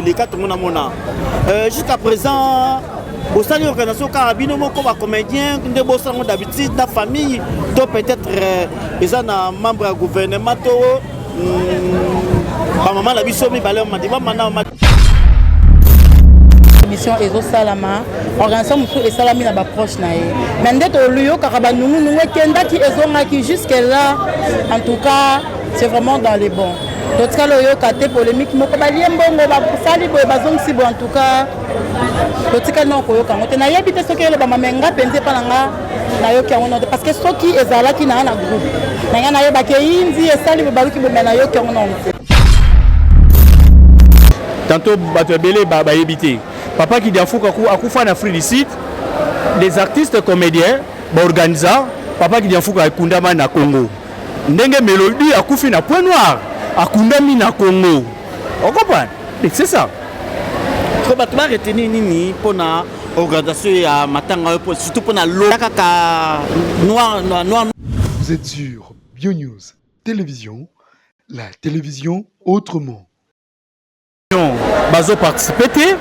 les quatre mona. Jusqu'à présent, au sein de l'organisation Carabino, comme comédien, d'habitude, la famille, peut-être les membres du gouvernement, maman la biso mi balé m'a dit mission Ezo Salama organisation musu et salami na ba proche na ye mais ndeto luyo kakaba nungu kenda ki Ezo ngaki jusque là en tout cas c'est vraiment dans les bons d'autres cas loyo kate polémique moko ba liembongo ba sali boy bazong sibo en tout cas d'autres cas non ko yo kango te na yebite soki le ba mamenga penze palanga na yo kango non parce que soki ezala ki na groupe na yo ba ke inzi et sali ba ki bo na yo kango non. Tantôt, papa qui dit à Koufa en Afrique du Sud, les artistes comédiens, organisateurs, papa qui dit à Fouka Kundama na Congo. Ndenge mélodie à Koufi na point noir, à Kundami na Congo. On comprend? C'est ça. Comment tu vas retenir Nini pour la organisation à Matanga, surtout pour la noir. Vous êtes sur BioNews Télévision, la télévision autrement. Bazo participer,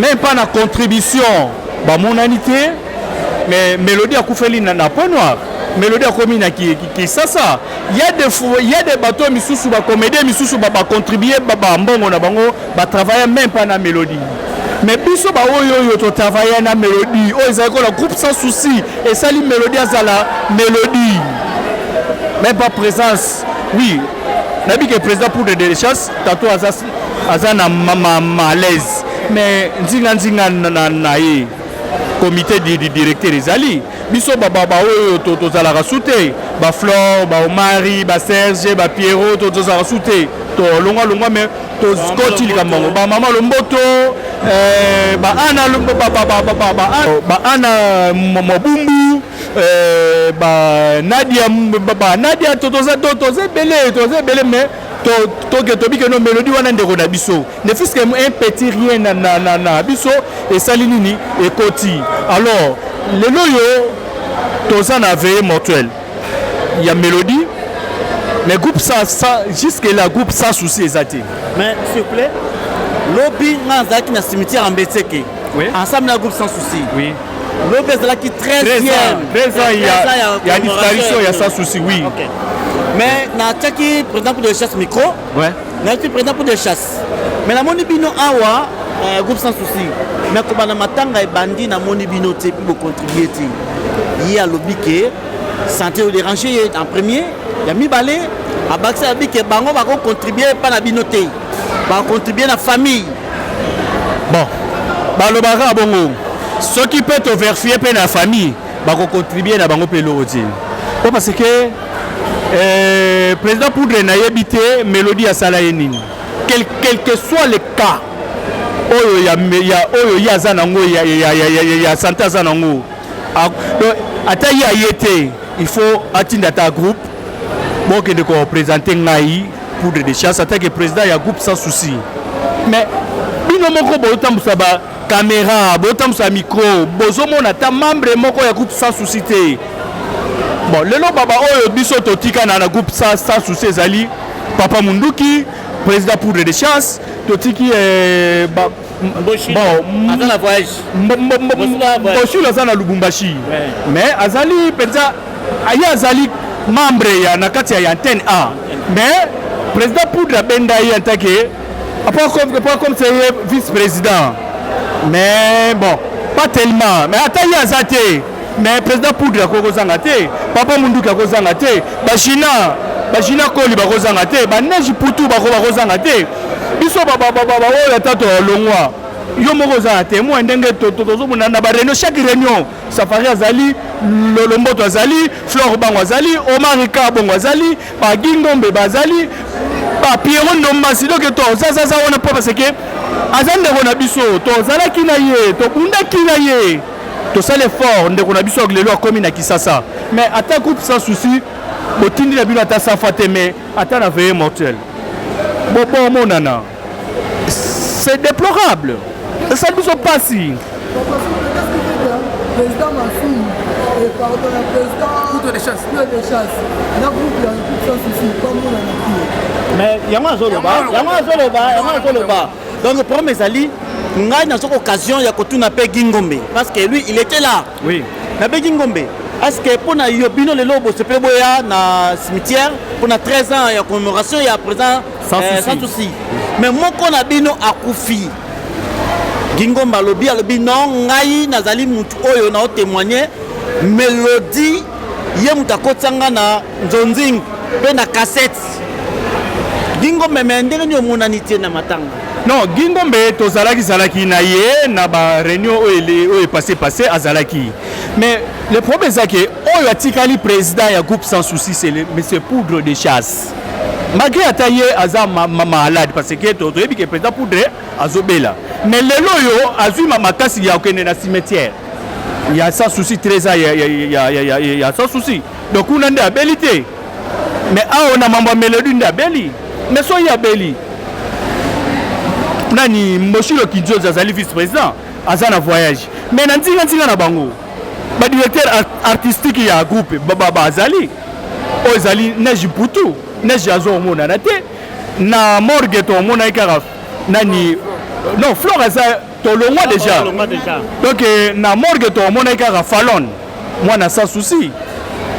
même pas la contribution, bah mon anité, mais mélodie à Koufeli n'a point noir, mélodie à commune qui ça. Il y a des bateaux misusu ba comédie misusu ba contribuer ba mbongo na bango ba travailler même pas na mélodie. Mais biso ba oyo to travailler na mélodie, oh ils ont le groupe sans souci et ça li mélodie à la mélodie. Même pas présence. Oui. Nabi que président pour des chasses, tantôt azana malaise mais nzinga na comité du directeur ezali biso baba oyo tozala rasute ba Flore ba Omari ba Serge ba Pierrot tozala rasute to longa mais to skoti likambo ba mama Lomboto ba ana ba ana Mobumbu ba Nadia toza belé mais que nos mélodies wana ndeko na biso ne fils que un petit rien na biso et salinini et koti alors le loyo toza na veille mortuel il y a mélodie mais groupe ça jusque là groupe sans souci exact mais s'il vous plaît lobby ngazaki na cimetière en Beteke oui ensemble na groupe sans souci oui lobby là qui 13 ans il y a disparition il y a sans souci oui okay. Mais na tchaki président pour de chasse micro ouais na tchaki président pour de chasse mais la moni bino awa groupe sans souci mais comme na matanga e bandi na moni bino te pour contribuer te il y a lobby que santé au déranger en premier il y a mi balé a baxé a dit que bango va contribuer pas na bino te va contribuer na famille bon ba lo bara bongo ce qui peut te vérifier pe na famille va contribuer na bango pe lo oti parce que président Poudre n'a habité mélodie à Salayenine. Quel que soit le cas, il y a Zanango, il y a Santa Zanango. Il faut atteindre ta groupe. Bon, que de représenter Naï Poudre de chasse. Attaque le président, il y a groupe sans souci. Mais, binomoko botam saba caméra, botam sa micro, bozomo na ta membre moko il y a groupe sans souci. Bon, le nom baba oyo biso totika na groupe sans souci ezali Papa Munduki président pour de chasse totiki bon azana voyage Boshi lazana Lubumbashi mais azali penza aya azali membre ya na kati ya antenne A mais président pour la benda y attaqué pas comme c'est vice-président mais bon pas tellement mais atayi azate mais président Poudre ko zangate Papa Munduka ko zangate bashina koli ba ko zangate ba neji putu ba ko zangate biso baba oyo tato longwa yo moko zangate mo ndenge tozo munana ba réunion chaque réunion safari azali Lomboto azali Flore bango azali Omar Kabongo azali ba Gingombe bazali ba Pierrot Ndomasi donc to zaza wana pas parce que azande ko biso to zala kinaye to bunda kinaye tout ça l'effort ndeko na biso lelo akomi na Kisasa mais ata groupe sans souci botindi na bino ata sa fateme ata na veille mortuelle bon monana c'est déplorable ça nous sont pas si président Massou et pardon le président de chasse na groupe sans souci comme on a dit mais yango azoloba Donc le problème ezali ngai na soko occasion ya kotuna pe Gingombe parce que lui il était là. Oui. Na pe Gingombe. Est-ce que pour na yobino le lobo se boya na cimetière pour na 13 ans ya commémoration ya présent sans souci. Mais mon qu'on a bino akufi. Gingombe alobi non ngai nazali mutu oyo na témoigner mélodie ye mutu akotsanga na nzonzing pe na cassette. Gingombe me ndenge ni omonanité na matanga. Non, Gingombe tozalaki na ye na ba réunion oyo passé azalaki. Mais le problème c'est que oyo atikali président ya groupe sans souci c'est monsieur Poudre de chasse. Malgré ataye aza malade parce que toyebi que président Poudre azobela. Mais lelo yo azui makasi ya okende na cimetière. Il y a sans souci 13 ans il y a sans souci. Donc on a des habilités. Mais on a mambo mélodie ndabeli. Mais so ya beli. Nani Moshilo Kidjo azali vice-président azana voyage. Mais nantinga na bango. Ba directeur artistique ya groupe baba azali. O azali neji putu, neji azo mona na te. Na morgue to mona ikara nani non Flore za to longwa déjà. Donc na morgue to mona ikara Fallon. Mwana sans souci.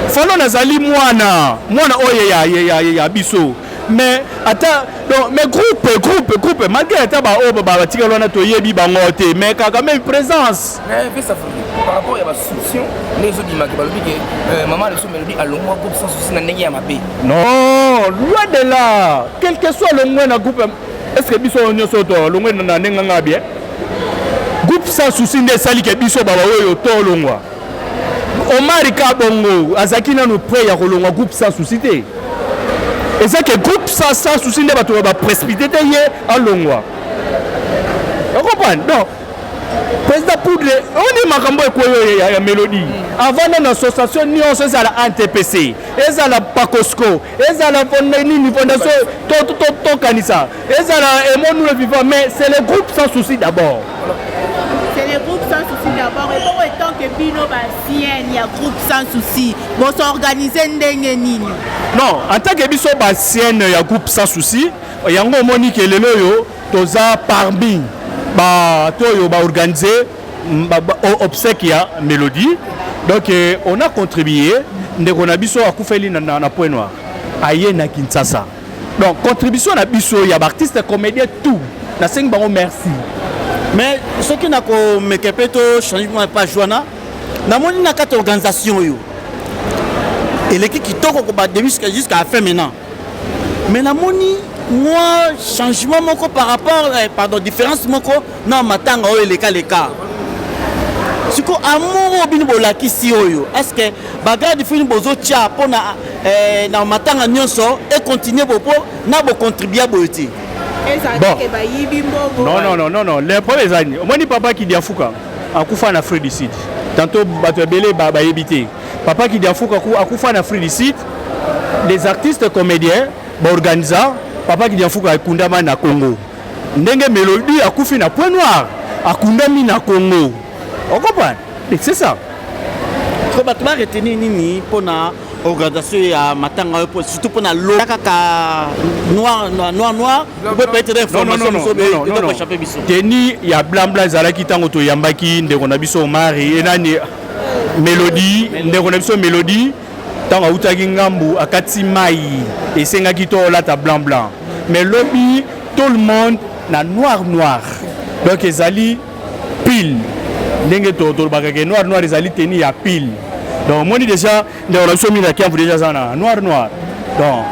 Fallon azali mwana oye ya biso. Mais attends, donc mais groupe malgré ta ba ba tika lona to yebi bango te mais kaka même présence. Mais ça par rapport à la solution les autres qui m'ont dit que maman le son mélodie à longueur groupe sans souci na ndenge ya mabe. Non, loin de là. Quel que soit le moins na groupe est-ce que biso nyoso to le moins na ndenge nga bien. Groupe sans souci nde sali ke biso baba oyo to longwa. Omar Kabongo azaki na no prêt ya kolongwa groupe sans souci te. Et c'est que groupe sans souci ne va pas précipiter en longwa. Vous comprenez? Donc, président Poudre, on est makambo et mélodie. Avant l'association, nous sommes à la NTPC, et à la Pacosco, et à la Fondation, tout Kanissa, et à la Emmanuel Vivant, mais c'est le groupe sans souci d'abord. C'est le groupe sans souci d'abord. Et pour autant que Bino Bassien, il y a groupe sans souci. Bon, s'organiser ndengenini. Non, en tant que Biso Bassien, il y a groupe sans souci. Il y a un moment que le loyo, toza parmi, toyo organisé, obséquia mélodie. Donc on a contribué. On a Biso à Koufeli na Point Noir, aïe na Kinshasa. Donc contribution à Biso, il y a artistes, comédiens, tout. Na 5 bango merci. Mais ce qui n'a pas me changement pas Joana, na moni na quatre organisation yo. Et l'équipe qui toque au début jusqu'à la fin maintenant. Mais na moni moi changement moko par rapport pardon différence moko na matanga o les cas. Siko amour bini bolaki si oyo. Est-ce que bagarre de film bozo tia pona na matanga nyonso et continuer bopo na bo contribuer boiti. Bon. Non. Les premières années, moi ni papa qui dit à Fouka, à Koufa en Afrique du Sud. Tantôt, Batouabele, Baébité. Papa qui dit à Fouka, à Koufa en Afrique du Sud. Les artistes comédiens, organisateurs, papa qui dit à Fouka, à Kundama na Congo. Ndenge mélodie, à Koufi na Point Noir, à Kundami na Congo. On comprend? C'est ça. Trop battement retenir nini pour na organisation ya matanga surtout pour na lo kaka noir peut pas être information non échapper biso teni ya blanc zalaki tango to yambaki ndeko na biso mari enani mélodie ndeko na biso mélodie tango utaki ngambu akati mai esengaki to lata blanc mais lobby tout le monde na noir donc ezali pile ndenge to bakake noir ezali teni ya pile. Donc, moi, déjà, on a mis la cave déjà noir. Donc,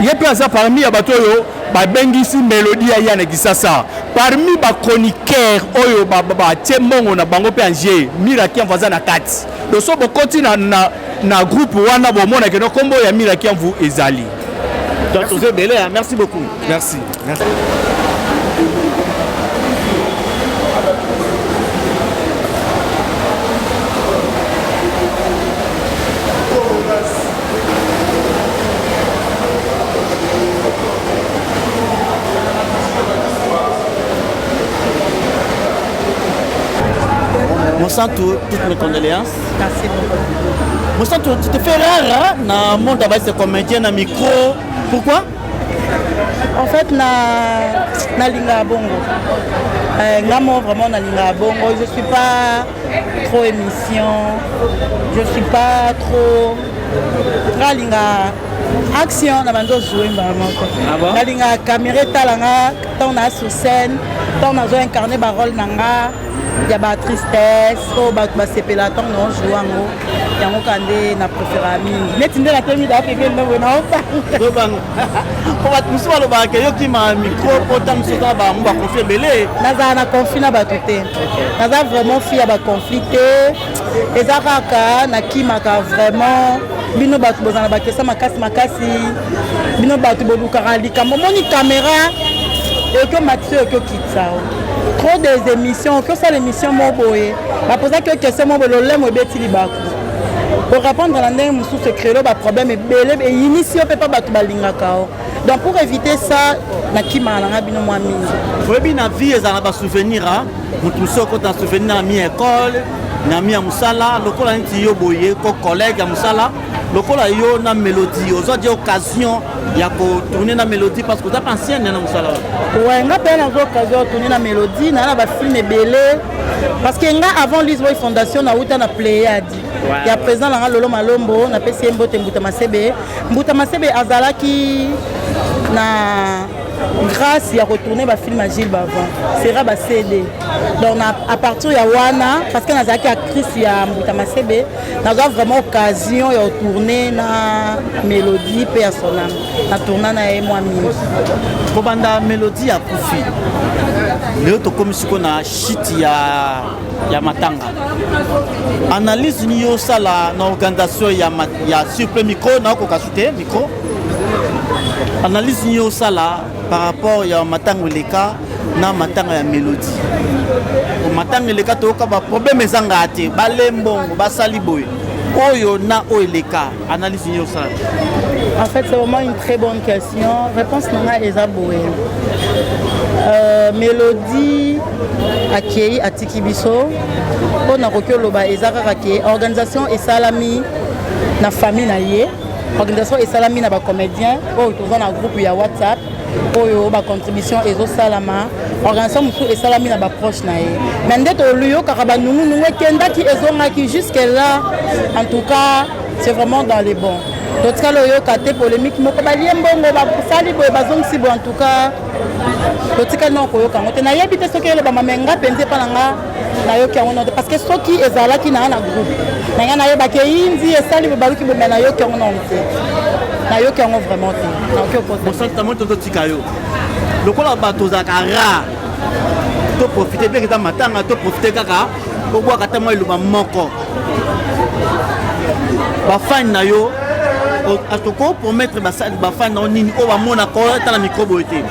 il y a plein ça parmi les bateaux, Bengisi Mélodie Ayane qui ça. Parmi les chroniqueurs, on a bango PNG, Miraki en faisant la 4. Donc, on continue na groupe Wana Bomona que nos combo ya Miraki en vous ezali. Donc, merci beaucoup. Merci. Monsanto, toutes mes condoléances. Merci beaucoup. Monsanto, tu te fais rare, hein? Dans le monde, c'est comédien, dans le micro. Pourquoi? En fait, na linga bongo. Moi, vraiment, na linga bongo. Je suis pas trop émission. Je suis pas trop. Na linga action, na bando jouer vraiment. Na linga caméra talanga, tant na sur scène, tant na zo incarner ba rôle nanga. Il y a ba tristesse, oh ba sepela tant non jouer ngo. Yango kande na préféré mingi. Net ndela temi da pe ngenda bona opa. Dobang. Ko bat muso lo ba ke yo ki ma micro potam sota ba mba confie belé. Naza na conflit na batute. Naza vraiment fille ba conflité. Ezaka na kimaka vraiment bino batu bozana ba kesa makasi. Bino batu boduka likambo moni caméra et que Mathieu que kitsa. Trop des émissions, que ça l'émission Moboé. Bah pour ça que question Moboé le mo beti libaku. Pour répondre à l'année sous ce créneau ba problème est belé et initié peut pas batu balinga kao. Donc pour éviter ça na kima na bino moi mingi. Faut bien na vie ezana ba souvenir hein. Mutu so ko ta souvenir na mi école, na mi musala, lokola nti yo boye ko collègue ya musala. Lokola yo na mélodie, aux autres occasions ya ko tourner na mélodie parce que tu as pensé na musala. Ouais, nga pe na occasion tourner na mélodie, na ba film belé parce que nga avant Lisboa Fondation na uta na Pléiade. Il y a président la Lolo Malombo na PC Mbuta Masebe azalaki na grâce à retourner ba film à Gilles Bavant. Sera ba CD. Donc à partir de Wana parce que nazaki actrice ya Mbuta Masebe, naza vraiment occasion de retourner na mélodie pe à son âme. Na tourner na moi mingi. Ko banda mélodie ya kufi. Leo to comme si na shit ya matanga. Analyse ni yo sala na organisation ya super micro na ko kasute micro. Analyse ni yo sala par rapport ya matanga leka na matanga ya mélodie. O matanga leka to ka ba problème ezanga ate balembongo basali boy. Oyo na oeleka analyse ni yo sala. En fait, c'est vraiment une très bonne question. Réponse nanga eza boé. Mélodie akei atiki biso pona kokyo loba ezaka kake organisation esalami na famille na ye organisation esalami na ba comédien oyo toza na groupe ya WhatsApp oyo ba contribution ezo salama organisation musu esalami na ba proche na ye mais ndeto luyo kaka ba nungu ekendaki ezongaki jusque là en tout cas c'est vraiment dans les bons. D'autres cas, il y a des polémiques, mais il y a des polémiques, en tout cas. D'autres cas, non, il y a des gens qui ont été parce que ceux qui sont là, qui sont dans le groupe, il y a des gens qui ont été vraiment. Atoko pour mettre ba fan en ligne au mona ko ta la micro boité.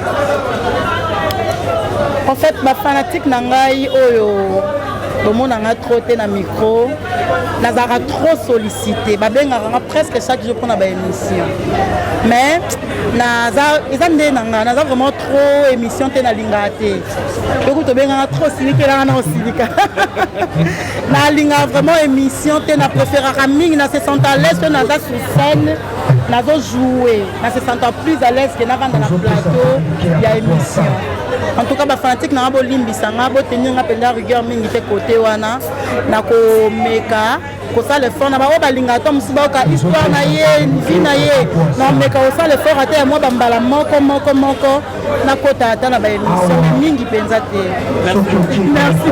En fait ba fanatique nangai oyo bomona nga trop té na micro nazara trop sollicité ba benga presque chaque jour pour na ba émission. Mais naza ezande nanga naza vraiment trop émission té na lingate. Beaucoup to benga trop silika na silika. Na linga vraiment émission té na préférera mingi na se sent à l'aise na za sur scène na zo jouer na se sent plus à l'aise que na vanda na plateau ya émission. En tout cas ba fanatique na bo limbisanga bo tenir nga penda rigueur mingi te côté wana na ko meka ko ça le fort na ba balinga to musiba ka histoire na ye vie na ye na meka ko ça le fort ate moi bambala moko na kota ata na ba émission mingi penza te. Merci.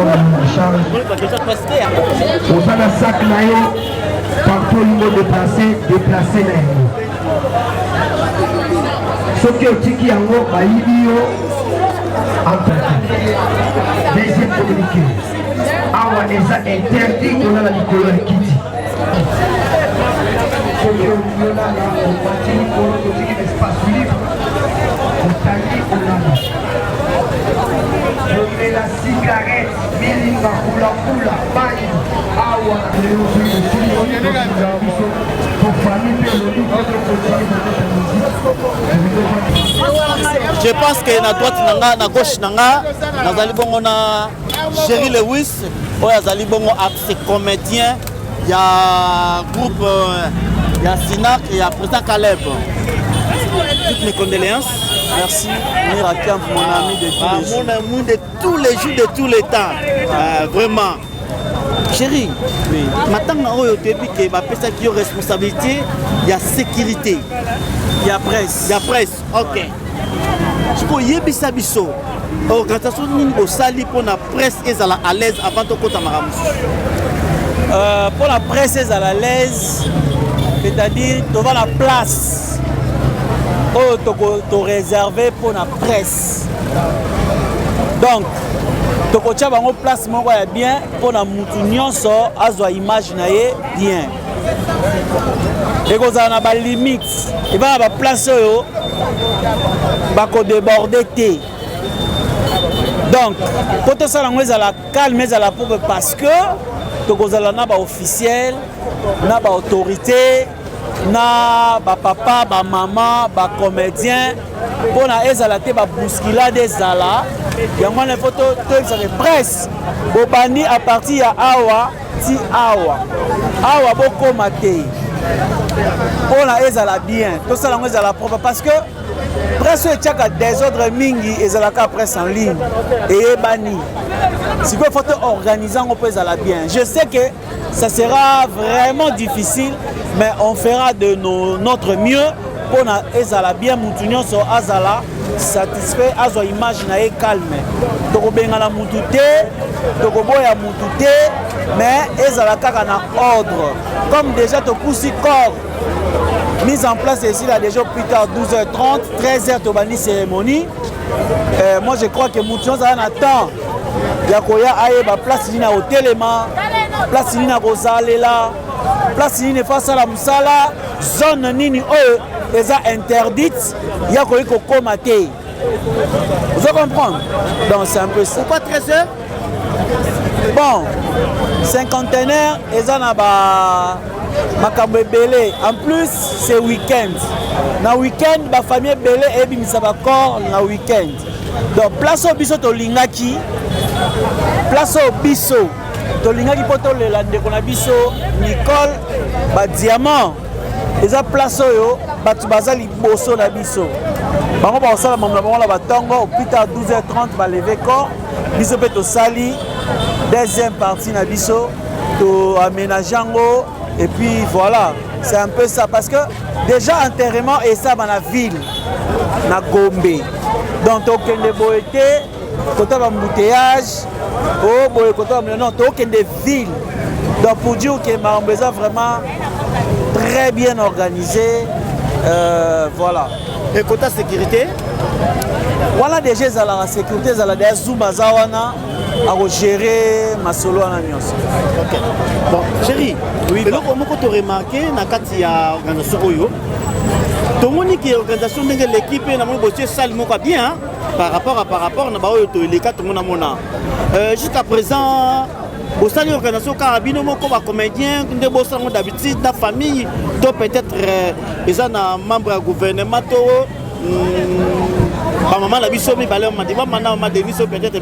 Pour ça la sac na yo partout le monde déplacé na yo. Soki otiki yango bayibi yo deuxième communiqué awa eza interdit qu'on a la likolo ya kiti soki olionana omati likolo toziki espace libre otali olala omela cigarette milinga kulakula mai awa pour famille mpe oloni Je pense que na droite nanga na gauche nanga nazali bongo na Jerry Lewis oyo azali bongo axe comédien ya groupe ya Sinac et ya président Caleb. Toutes mes condoléances. Merci. Mirakamp, mon ami de tous les jours. Mon ami de tous les jours, de tous les temps. Vraiment. Chérie, maintenant, on a une responsabilité, il y a sécurité. Il y a presse. Il y a presse, ok. Je peux y aller biso. Organisation au sali pour la presse est à l'aise avant de côté pour la presse est à l'aise, c'est-à-dire tu vas la place tu réservé pour la presse. Donc tu as une place bien pour la moutounion so azwa image na bien. Et vous avez une limite. Il va y avoir place où il déborder. Donc, pour tout ça, on la calme, la pauvre parce que vous avez un officiel, une autorité, un papa, un maman, un comédien. Pour la bousculade des ala, il y a une photo de presse. Bobani à partir de Awa, ti Awa. Awa boko maté. Pour la bien. Tout ça, on la pauvre parce que presque chaque désordre mingi et la presse en ligne et bani. Si vous faut organiser, on peut la bien. Je sais que ça sera vraiment difficile, mais on fera de notre mieux pour la bien moutounion sur azala satisfait azo image na calme. Toko benga na moutouté, toko boya moutouté, mais ezala kaka na ordre. Comme déjà to poussi corps mise en place ici là déjà plus tard 12h30, 13h tobani cérémonie. Moi je crois que moutounion ça na temps. Yakoya aeba place lina hotelema, place lina rosalela, place lina face à la musala, zone nini oyo eza interdite, yakoyi kokoma te. Vous comprenez? Donc c'est un peu ça. Pourquoi 13h? Bon, cinquantenaire eza na ba makambo belé. En plus c'est week-end. Na week-end ba famille belé ebimisa ba corps na week-end. Donc place au biso to lingaki. Place au biso to lingaki poto le ndeko na biso Nicole ba diamant. Eza place oyo batu bazali boso na biso. Bango ba osala mamla bango la batongo plus tard 12h30 ba lever corps. Biso pe to sali deuxième partie na biso to aménageango et puis voilà, c'est un peu ça parce que déjà enterrement et ça dans la ville na Gombe. Donc okende boete côté ba embouteillage oh boye côté non to okende ville. Donc pour dire que Marambeza vraiment très bien organisé, voilà. Et côté sécurité, voilà déjà la sécurité, la des Zubazawana à gérer ma solo en alliance. Ok. Bon, chérie, oui. Mais là, comment tu as remarqué dans la organisation Oyo, tout le monde qui est organisation de l'équipe, n'a pas bossé salement bien par rapport à na Oyo to les quatre monde jusqu'à présent. Au sein de l'organisation Carabino, comme comédien, d'habitude, la famille, peut-être les membres du gouvernement, maman la biso mi balé on m'a dit maman m'a dit peut-être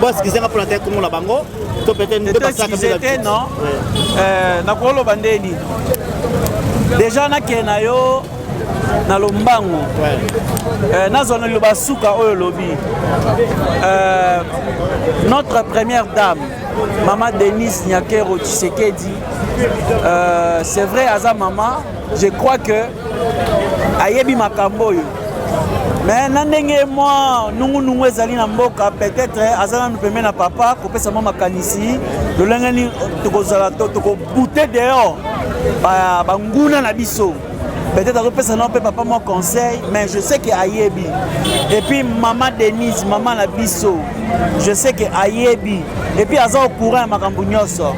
boss qui s'est rappelé comme la bango peut-être pas ça comme ça non na kolo bandeni déjà na kenayo na lombango na zone lo basuka oyo lobi notre première dame maman Denise Nyakero Tshisekedi c'est vrai aza maman je crois que ayebi makambo yo mais nandenge moi nungu ezali na mboka peut-être azana nous permet na papa kopesa mama kanisi lolengani tokozala toko bouter dehors ba nguna na biso peut-être kopesa non pe papa mon conseil mais je sais que ayebi et puis maman Denise maman na biso je sais que ayebi et puis aza au courant makambo nyonso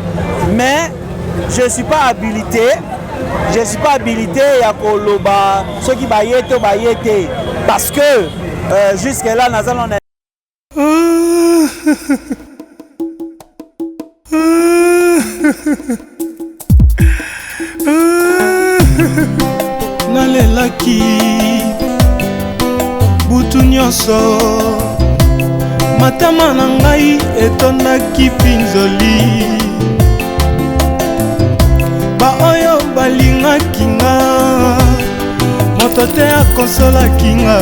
mais je suis pas habilité à koloba ceux qui bayete parce que jusque là nous allons nalelaki butu nyonso matama na ngai etondaki pinzoli baoyo balingaki nga moto te akonsolaki nga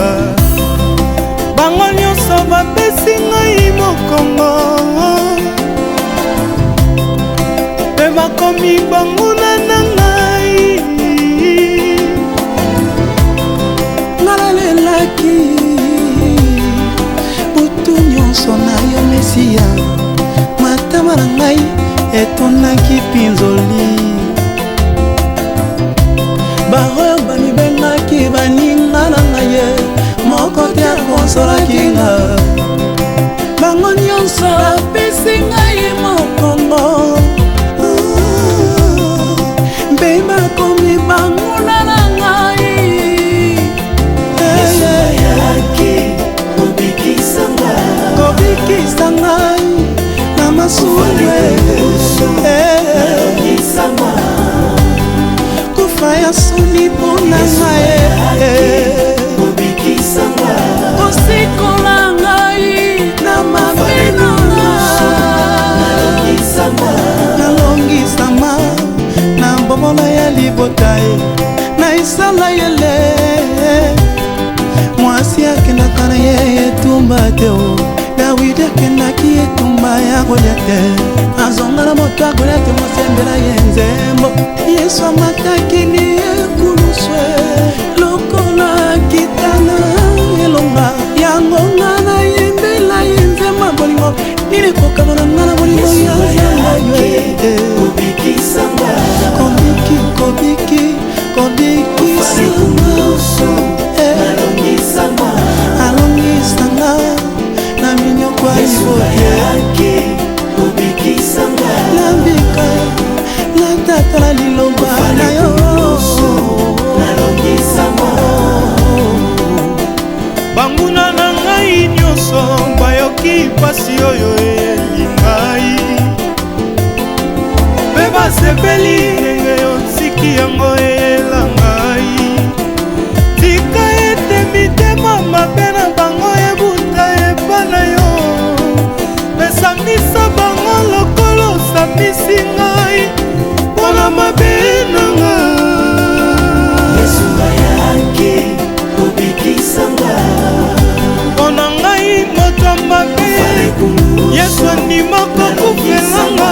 bakomi banguna na ngai nalalelaki butu nyonso na yo Mesia matama na ngai etonaki pinzoli baoyo bamibengaki baninga na ngai ye moko te akonsolaki nga bango nyonso apesi ngai mokongo mpe bakomi banguna na ngai kobikisa ngai na masuwe kufa ya soni mpona ngai kosikola ngai na mabina nalongisama na mbomola ya libota na isala yele mwasi akendaka na ye etumba te Dawidi akendaki etumba ya Goliate azonga na moto ya Goliate mosembela ye nzembo Yesu amatakini ekuluswe lokola kitana elonga yango nga na yembela ye nzemba bolingo nini kokamana nga na bolingo ya alongisanga na minyoko nabika natatala liloba na yo banguna na ngai nyonso bayoki pasi oyo elingai mpe basepeli ndenge otiki yango eyela ngai tika ete mitema mabe na bango ebuta eba na yo mesamisa bango lokolo osamisi ngai mpona mabe na nga mpona ngai moto mabe Yesu andimaka kofelanga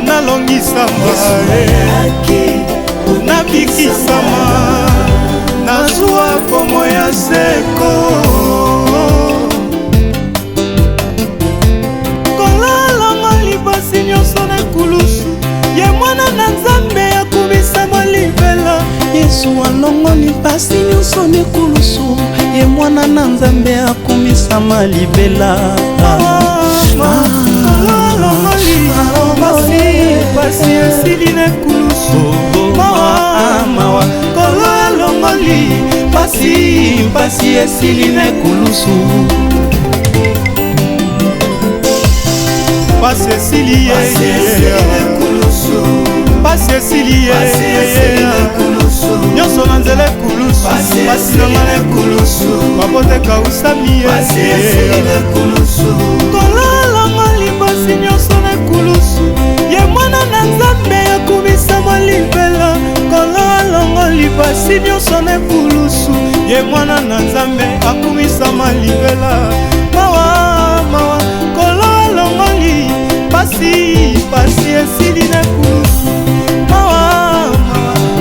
nalongisama nabikisama nazwa pomo ya seko kolalanga libasi nyonso na ekulusu ye mwana na Nzambe akubisama libela Yesu alongoli mpasi nyonso na ekulusu ye mwana na Nzambe akumisama libela pasi esili na ekulusu mawa kolo alongoli pasi esili na ekulusu pasi esili pasi esili nyonso na nzela ekulusu pasi na nga na ekulusu maboteka usami kololanga libasi nyonso na ekulusu ye mwana na Nzambe akumisama libela kololanga libasi nyonso na ekulusu ye mwana na Nzambe akumisama libela mawa kololanga pasi esili na ekulusu mawa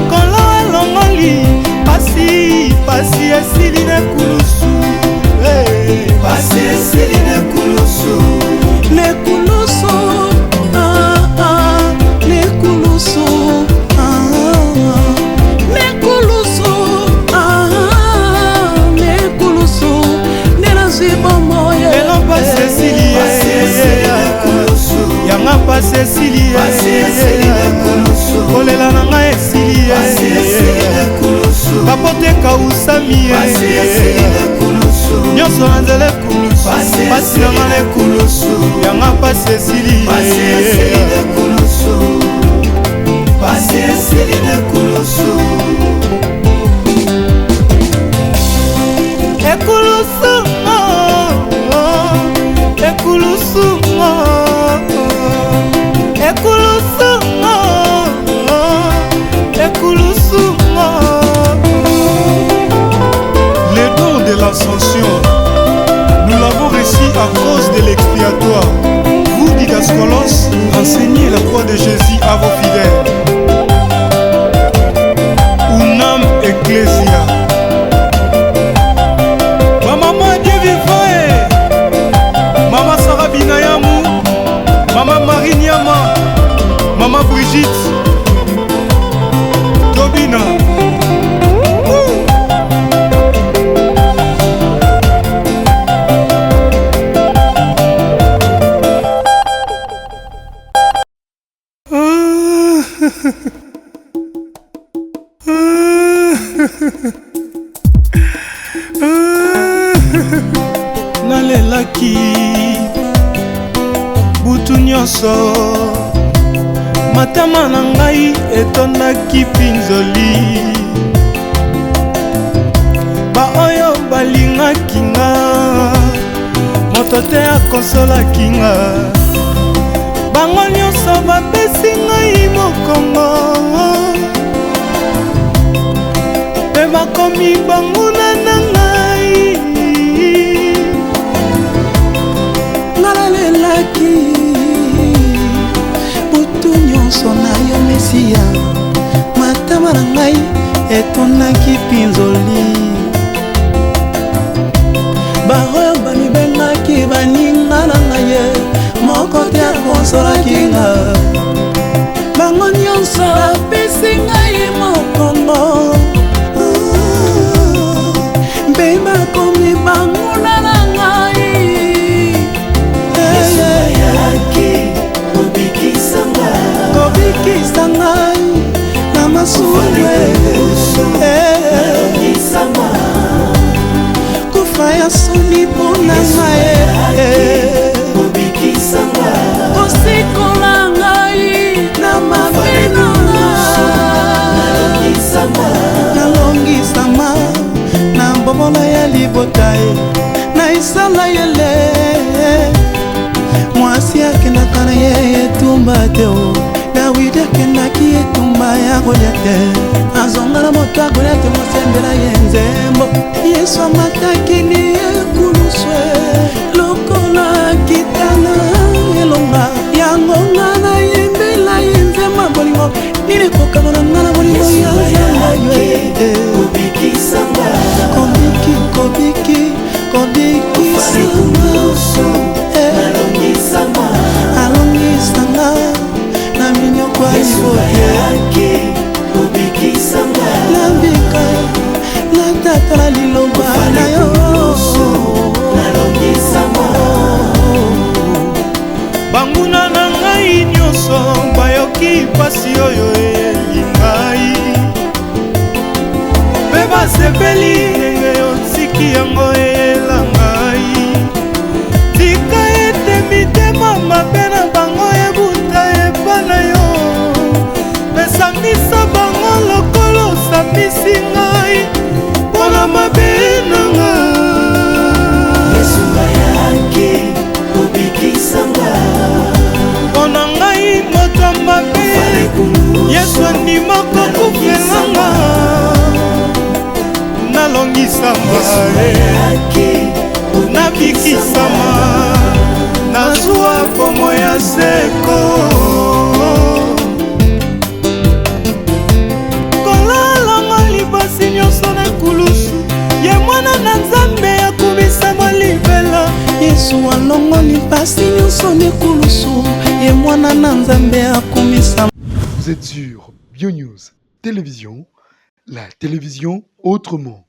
kololanga pasi esili na ekulusu pasi esili na ekulusu nekulusu nekulusu nekulusu nekulusu nenazwi bomoye lelo pasi esili yanga pasi esili kolela na ngai esili kapoteka usami nyonso na nzela ekulusu pasi na ngai na ekulusu yanga pasi esili Les dons de l'ascension, nous l'avons reçu à cause de l'expiatoire. Vous, Didascolos, enseignez la croix nalelaki butu nyonso matama na ngai etondaki mpinzoli baoyo balingaki nga moto te akonsolaki nga bango nyonso bapesi ngai mokongo mpe bakomi banguna na ngai nalalelaki butu nyonso na yo mesiya matama na ngai etonaki mpinzoli baoyo bamibengaki baninga na ngai ye moko te akonsolaki nga bango nyonso bapesi ngai mokongo mpe bakomi banguna na ngai kobikisa ngai na masuwe kufa ya soni mpona ngai kosikola ngai na mabino nalongisama na mbomola ya libota na isala yele mwasi akendaka na ye etumba te dawidi akendaki etumba ya goliate azonga na moto ya goliate mosembela ye nzembo yesu amataki ni ekuluswe lokola kitana elonga yango nga na yembela ye nzembo bolingo nini kokano na nga na bolingo ya nzambo kobikisanga alongisanga na minyoko ya libote lambika natatala liloba na yo banguna na ngai nyonso bayoki pasi oyo eyeli ngai mpe basepeli ndenge otiki yango eyela ngai tika ete mitema mabe na bango ebuta eba na yo esamisa bango lokolo osambisi ngai mpona mabe na nga mpona ngai moto mabe yesu andimaka kofelanga nalongisama nabikisama nazwa pomo ya seko kolalanga libasi nyonso na ekulusu ye mwana na nzambe akomisama libela yesu alongoli mpasi nyonso na ekulusu ye mwana na nzambe akomisama. Vous êtes sur BioNews Télévision, la télévision autrement.